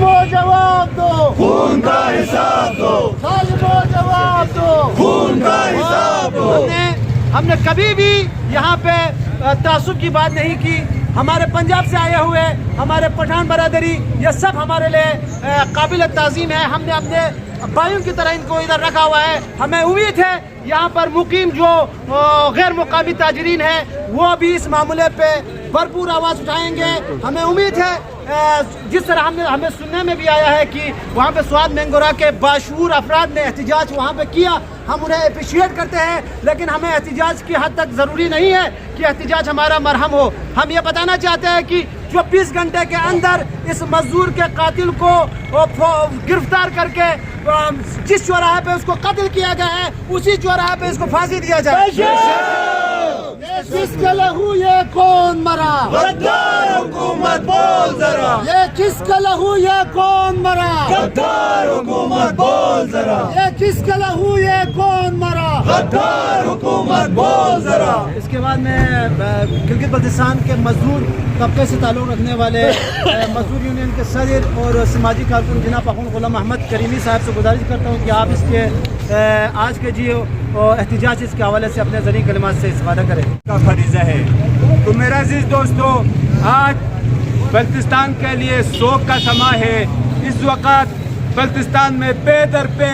ظالموں جواب دو، خون کا حساب دو، ظالموں جواب دو، خون کا حساب دو۔ ہم نے کبھی بھی یہاں پہ تعصب کی بات نہیں کی۔ ہمارے پنجاب سے آئے ہوئے ہمارے پٹھان برادری یہ سب ہمارے لیے قابل تعظیم ہے۔ ہم نے اپنے بھائیوں کی طرح ان کو ادھر رکھا ہوا ہے۔ ہمیں امید ہے یہاں پر مقیم جو غیر مقامی تاجرین ہیں وہ بھی اس معاملے پہ بھرپور آواز اٹھائیں گے۔ ہمیں امید ہے جس طرح ہمیں سننے میں بھی آیا ہے کہ وہاں پہ سوات مینگورہ کے باشعور افراد نے احتجاج وہاں پہ کیا، ہم انہیں اپریشیٹ کرتے ہیں، لیکن ہمیں احتجاج کی حد تک ضروری نہیں ہے کہ احتجاج ہمارا مرہم ہو۔ ہم یہ بتانا چاہتے ہیں کہ 24 گھنٹے کے اندر اس مزدور کے قاتل کو گرفتار کر کے جس چوراہے پہ اس کو قتل کیا گیا ہے اسی چوراہے پہ اس کو پھانسی دیا جائے۔ کس کا لہو یہ کون مرا؟ غدار حکومت بول ذرا، یہ کس کا لہو یہ کون مرا؟ غدار حکومت بول ذرا، یہ کس کا لہو یہ کون مرا؟ غدار حکومت بول ذرا۔ اس کے بعد میں گلگت بلتستان کے مزدور طبقے سے تعلق رکھنے والے مزدور یونین کے صدر اور سماجی کارکن جناب اخوان غلام احمد کریمی صاحب سے گزارش کرتا ہوں کہ آپ اس کے آج کے احتجاج اس کے حوالے سے اپنے ذریعہ کلمات سے استفادہ کریں۔ کا فریضہ ہے۔ تو میرا عزیز دوستو، آج بلتستان کے لیے سوگ کا سما ہے۔ اس وقت بلتستان میں پے در پہ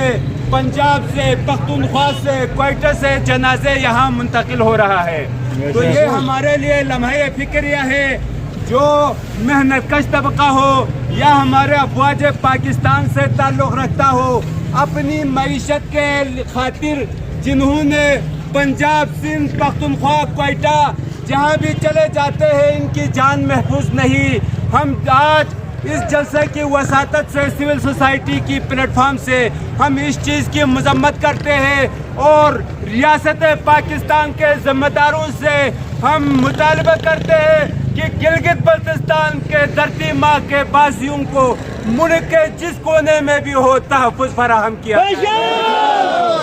پنجاب سے، پختونخوا سے، کوئٹہ سے جنازے یہاں منتقل ہو رہا ہے۔ تو یہ ہمارے لیے لمحہ فکریہ ہے۔ جو محنت کش طبقہ ہو یا ہمارے افواج پاکستان سے تعلق رکھتا ہو، اپنی معیشت کے خاطر جنہوں نے پنجاب، سندھ، پختونخوا، کوئٹہ جہاں بھی چلے جاتے ہیں ان کی جان محفوظ نہیں۔ ہم آج اس جلسے کی وساطت سے، سول سوسائٹی کی پلیٹ فارم سے ہم اس چیز کی مذمت کرتے ہیں اور ریاست پاکستان کے ذمہ داروں سے ہم مطالبہ کرتے ہیں کہ گلگت بلتستان کے دھرتی ماں کے بازیوں کو ملک کے جس کونے میں بھی ہو تحفظ فراہم کیا جائے۔ اس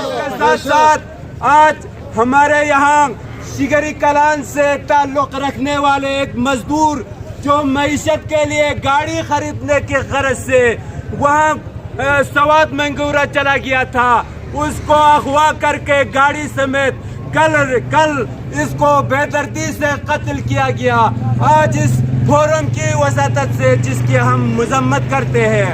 کے ساتھ ساتھ آج ہمارے یہاں شگری کلان سے تعلق رکھنے والے ایک مزدور جو معیشت کے لیے گاڑی خریدنے کی غرض سے وہاں سوات مینگورہ چلا گیا تھا، اس کو اغوا کر کے گاڑی سمیت کل اس کو بے دردی سے قتل کیا گیا۔ آج اس فورم کی وساطت سے جس کی ہم مذمت کرتے ہیں۔